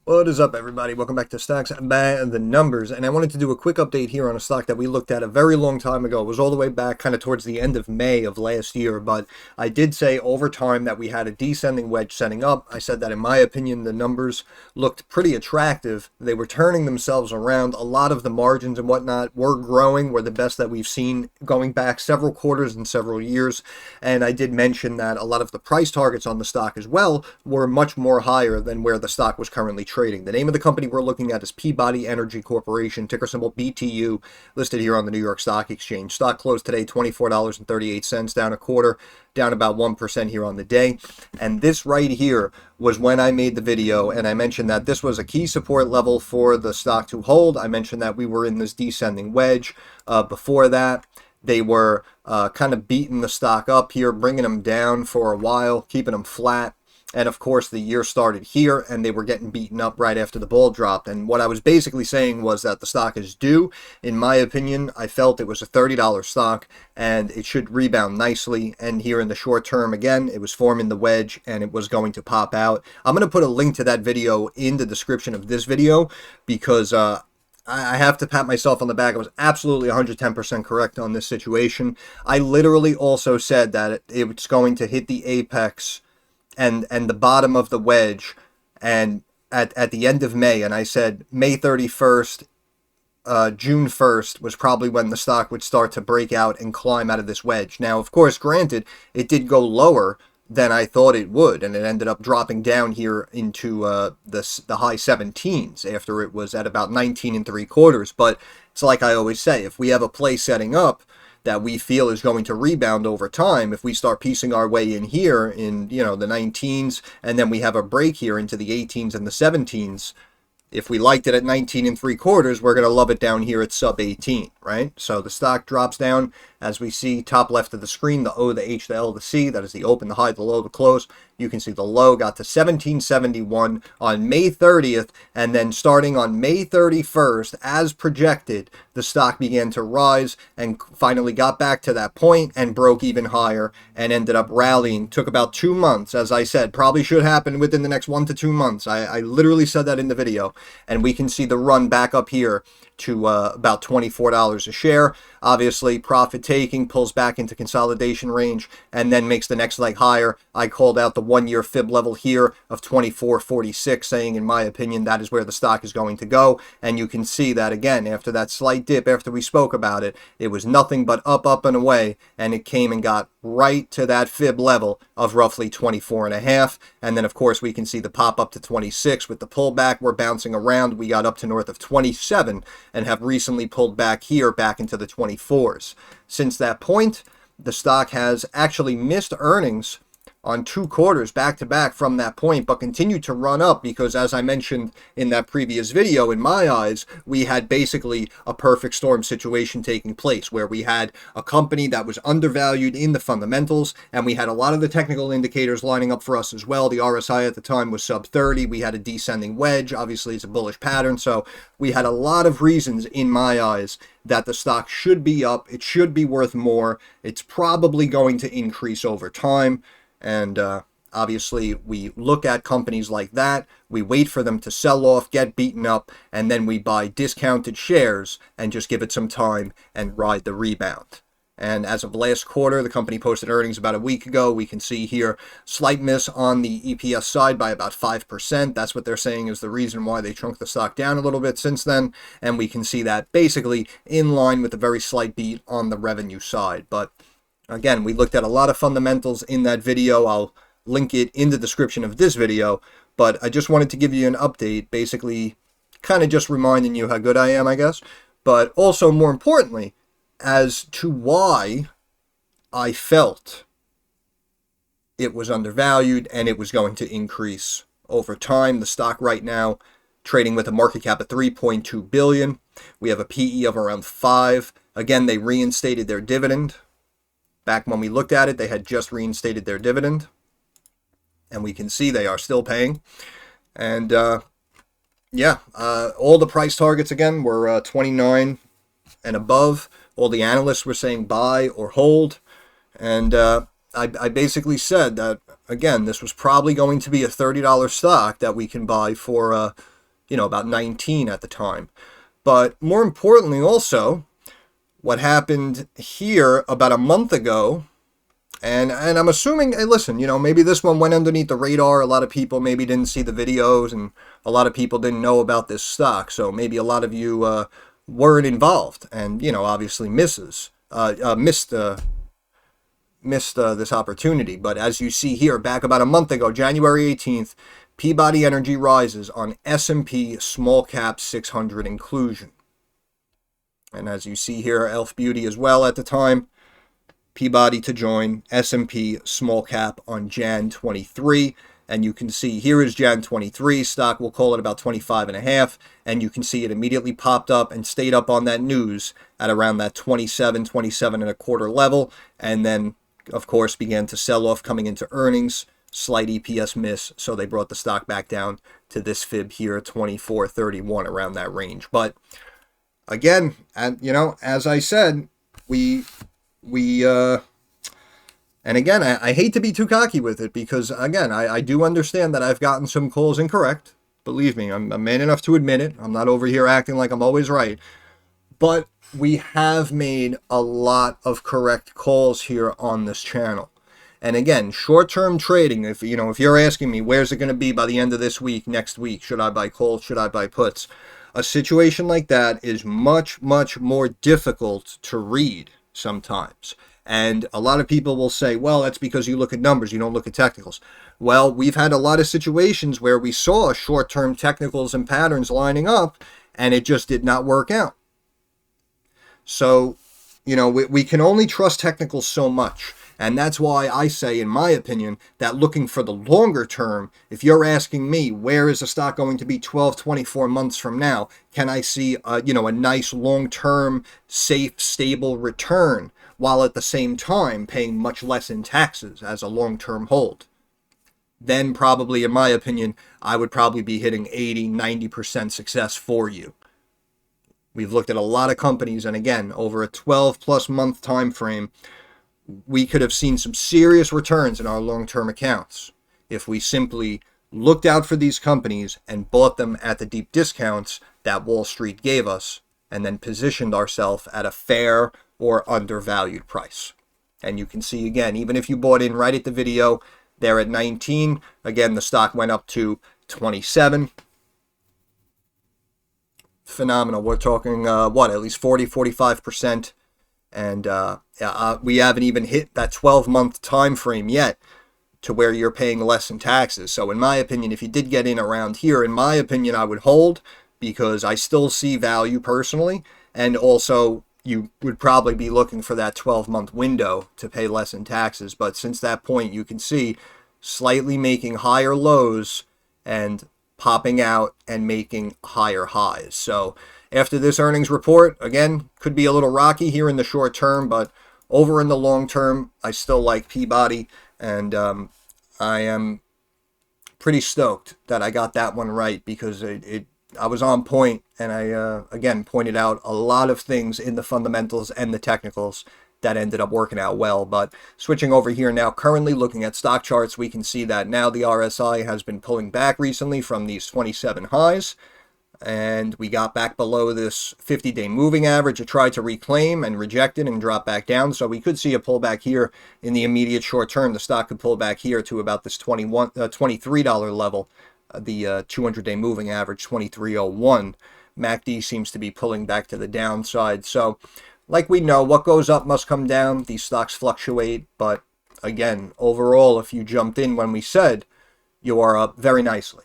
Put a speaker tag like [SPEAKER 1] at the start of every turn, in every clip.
[SPEAKER 1] What is up, everybody? Welcome back to Stocks by the Numbers. And I wanted to do a quick update here on a stock that we looked at a very long time ago. It was all the way back kind of towards the end of May of last year. But I did say over time that we had a descending wedge setting up. I said that, in my opinion, the numbers looked pretty attractive. They were turning themselves around. A lot of the margins and whatnot were growing, were the best that we've seen going back several quarters and several years. And I did mention that a lot of the price targets on the stock as well were much more higher than where the stock was currently trading. The name of the company we're looking at is Peabody Energy Corporation, ticker symbol BTU, listed here on the New York Stock Exchange. Stock closed today $24.38, down a quarter, down about 1% here on the day. And this right here was when I made the video, and I mentioned that this was a key support level for the stock to hold. I mentioned that we were in this descending wedge. Before that, they were kind of beating the stock up here, bringing them down for a while, keeping them flat. And of course, the year started here, and they were getting beaten up right after the ball dropped. And what I was basically saying was that the stock is due. In my opinion, I felt it was a $30 stock, and it should rebound nicely. And here in the short term, again, it was forming the wedge, and it was going to pop out. I'm going to put a link to that video in the description of this video because I have to pat myself on the back. I was absolutely 110% correct on this situation. I literally also said that it's going to hit the apex and the bottom of the wedge and at the end of May, and I said May 31st, June 1st was probably when the stock would start to break out and climb out of this wedge. Now, of course, granted, it did go lower than I thought it would, and it ended up dropping down here into the high 17s after it was at about 19 and 3/4. But it's like I always say, if we have a play setting up that we feel is going to rebound over time, if we start piecing our way in here in the 19s, and then we have a break here into the 18s and the 17s, if we liked it at 19 and 3/4, we're going to love it down here at sub 18, right? So the stock drops down, as we see top left of the screen, the O, the H, the L, the C, that is the open, the high, the low, the close. You can see the low got to 1771 on May 30th, and then starting on May 31st, as projected, the stock began to rise and finally got back to that point and broke even higher and ended up rallying. Took about 2 months, as I said, probably should happen within the next 1 to 2 months. I literally said that in the video, and we can see the run back up here to about $24 a share. Obviously, profit taking, pulls back into consolidation range, and then makes the next leg higher. I called out the 1-year fib level here of 24.46, saying, in my opinion, that is where the stock is going to go. And you can see that, again, after that slight dip, after we spoke about it, it was nothing but up, up, and away, and it came and got right to that fib level of roughly 24.5. And then, of course, we can see the pop up to 26 with the pullback. We're bouncing around. We got up to north of 27 and have recently pulled back here, back into the 24s. Since that point, the stock has actually missed earnings on 2 quarters back to back from that point, but continued to run up because, as I mentioned in that previous video, in my eyes, we had basically a perfect storm situation taking place where we had a company that was undervalued in the fundamentals, and we had a lot of the technical indicators lining up for us as well. The RSI at the time was sub 30. We had a descending wedge. Obviously, it's a bullish pattern, so we had a lot of reasons in my eyes that the stock should be up. It should be worth more. It's probably going to increase over time. And obviously, we look at companies like that, we wait for them to sell off, get beaten up, and then we buy discounted shares and just give it some time and ride the rebound. And as of last quarter, the company posted earnings about a week ago. We can see here slight miss on the EPS side by about 5%. That's what they're saying is the reason why they shrunk the stock down a little bit since then. And we can see that basically in line with a very slight beat on the revenue side. But again, we looked at a lot of fundamentals in that video. I'll link it in the description of this video, but I just wanted to give you an update, basically kind of just reminding you how good I am, I guess, but also more importantly, as to why I felt it was undervalued and it was going to increase over time. The stock right now trading with a market cap of 3.2 billion. We have a PE of around 5. Again, they reinstated their dividend. Back when we looked at it, they had just reinstated their dividend, and we can see they are still paying. And all the price targets again were 29 and above. All the analysts were saying buy or hold, and I basically said that again, this was probably going to be a $30 stock that we can buy for, about 19 at the time. But more importantly also, what happened here about a month ago, and I'm assuming, hey, listen, maybe this one went underneath the radar. A lot of people maybe didn't see the videos, and a lot of people didn't know about this stock. So maybe a lot of you weren't involved, and obviously missed this opportunity. But as you see here, back about a month ago, January 18th, Peabody Energy rises on S+P Small Cap 600 inclusion. And as you see here, Elf Beauty as well at the time. Peabody to join S+P Small Cap on Jan 23. And you can see here is Jan 23. Stock, we'll call it about 25.5. And you can see it immediately popped up and stayed up on that news at around that 27 and a quarter level. And then, of course, began to sell off coming into earnings. Slight EPS miss. So they brought the stock back down to this fib here, 24.31, around that range. But again, and as I said, and again, I hate to be too cocky with it, because again, I do understand that I've gotten some calls incorrect. Believe me, I'm man enough to admit it. I'm not over here acting like I'm always right. But we have made a lot of correct calls here on this channel. And again, short-term trading, if you're asking me, where's it going to be by the end of this week, next week? Should I buy calls? Should I buy puts? A situation like that is much, much more difficult to read sometimes. And a lot of people will say, well, that's because you look at numbers, you don't look at technicals. Well, we've had a lot of situations where we saw short-term technicals and patterns lining up, and it just did not work out. So, we can only trust technicals so much. And that's why I say, in my opinion, that looking for the longer term, if you're asking me, where is the stock going to be 12, 24 months from now? Can I see, a nice long-term, safe, stable return, while at the same time paying much less in taxes as a long-term hold? Then probably, in my opinion, I would probably be hitting 80, 90% success for you. We've looked at a lot of companies, and again, over a 12-plus month time frame, we could have seen some serious returns in our long-term accounts if we simply looked out for these companies and bought them at the deep discounts that Wall Street gave us, and then positioned ourselves at a fair or undervalued price. And you can see again, even if you bought in right at the video, there at 19, again, the stock went up to 27. Phenomenal. We're talking, at least 40, 45%. And we haven't even hit that 12-month time frame yet to where you're paying less in taxes. So in my opinion, if you did get in around here, in my opinion, I would hold, because I still see value personally. And also, you would probably be looking for that 12-month window to pay less in taxes. But since that point, you can see slightly making higher lows and popping out and making higher highs. So after this earnings report, again, could be a little rocky here in the short term, but over in the long term, I still like Peabody, and I am pretty stoked that I got that one right, because I was on point, and I, again, pointed out a lot of things in the fundamentals and the technicals that ended up working out well. But switching over here now, currently looking at stock charts, we can see that now the RSI has been pulling back recently from these 27 highs. And we got back below this 50-day moving average. It tried to reclaim and reject it and drop back down. So we could see a pullback here in the immediate short term. The stock could pull back here to about this $23 level, the 200-day moving average, 23.01. MACD seems to be pulling back to the downside. So like we know, what goes up must come down. These stocks fluctuate. But again, overall, if you jumped in when we said, you are up very nicely.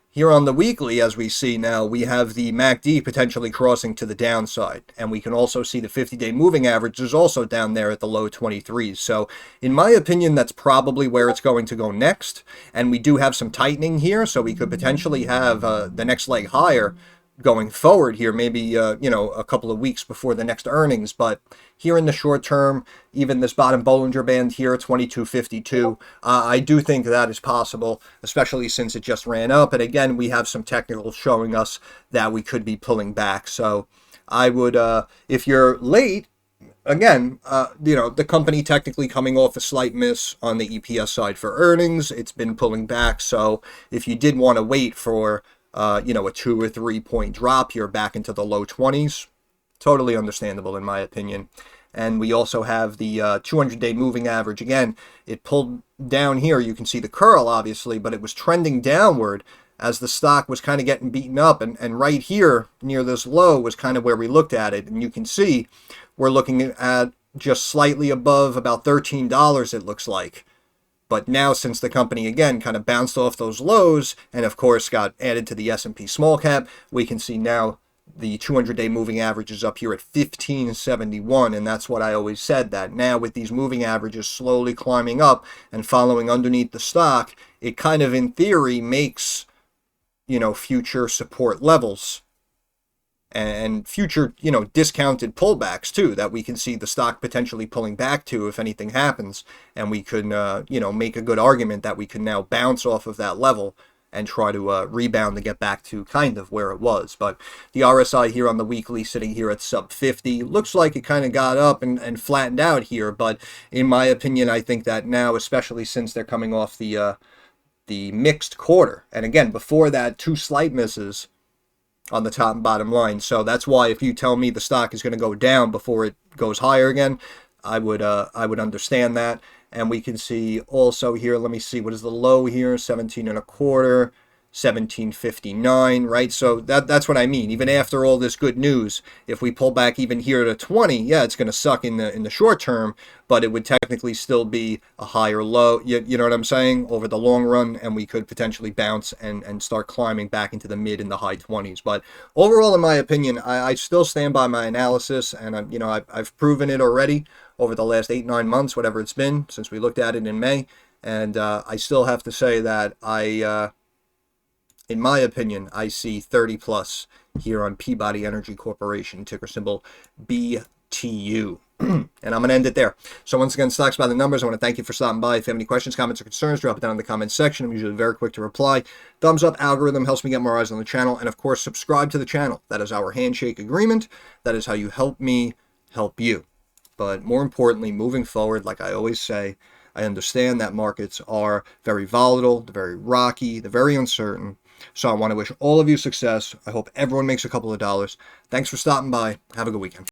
[SPEAKER 1] Here on the weekly, as we see now, we have the MACD potentially crossing to the downside. And we can also see the 50-day moving average is also down there at the low 23s. So in my opinion, that's probably where it's going to go next. And we do have some tightening here, so we could potentially have the next leg higher going forward here, maybe, a couple of weeks before the next earnings. But here in the short term, even this bottom Bollinger Band here, 22.52, I do think that is possible, especially since it just ran up. And again, we have some technicals showing us that we could be pulling back. So I would, if you're late, again, the company technically coming off a slight miss on the EPS side for earnings. It's been pulling back. So if you did want to wait for, a 2 or 3 point drop here back into the low 20s, totally understandable in my opinion. And we also have the 200-day moving average. Again, it pulled down here. You can see the curl, obviously, but it was trending downward as the stock was kind of getting beaten up. And right here near this low was kind of where we looked at it. And you can see we're looking at just slightly above about $13, it looks like. But now, since the company, again, kind of bounced off those lows and, of course, got added to the S+P Small Cap, we can see now the 200-day moving average is up here at 1571, and that's what I always said, that now with these moving averages slowly climbing up and following underneath the stock, it kind of, in theory, makes, future support levels and future, discounted pullbacks too, that we can see the stock potentially pulling back to if anything happens, and we could, make a good argument that we can now bounce off of that level and try to rebound to get back to kind of where it was. But the RSI here on the weekly sitting here at sub 50 looks like it kind of got up and flattened out here. But in my opinion, I think that now, especially since they're coming off the mixed quarter, and again, before that, 2 slight misses on the top and bottom line. So that's why if you tell me the stock is going to go down before it goes higher again, I would understand that. And we can see also here, let me see, what is the low here? 17 and a quarter, 1759, right? So that's what I mean. Even after all this good news, if we pull back even here to 20, yeah, it's going to suck in the short term, but it would technically still be a higher low. You know what I'm saying? Over the long run, and we could potentially bounce and start climbing back into the mid and the high 20s. But overall, in my opinion, I still stand by my analysis, and I've proven it already over the last 8-9 months, whatever it's been since we looked at it in May. And I still have to say that in my opinion, I see 30 plus here on Peabody Energy Corporation, ticker symbol BTU. And I'm going to end it there. So once again, stocks by the numbers. I want to thank you for stopping by. If you have any questions, comments, or concerns, drop it down in the comments section. I'm usually very quick to reply. Thumbs up algorithm helps me get more eyes on the channel. And of course, subscribe to the channel. That is our handshake agreement. That is how you help me help you. But more importantly, moving forward, like I always say, I understand that markets are very volatile, they're very rocky, they're very uncertain. So I want to wish all of you success. I hope everyone makes a couple of dollars. Thanks for stopping by. Have a good weekend.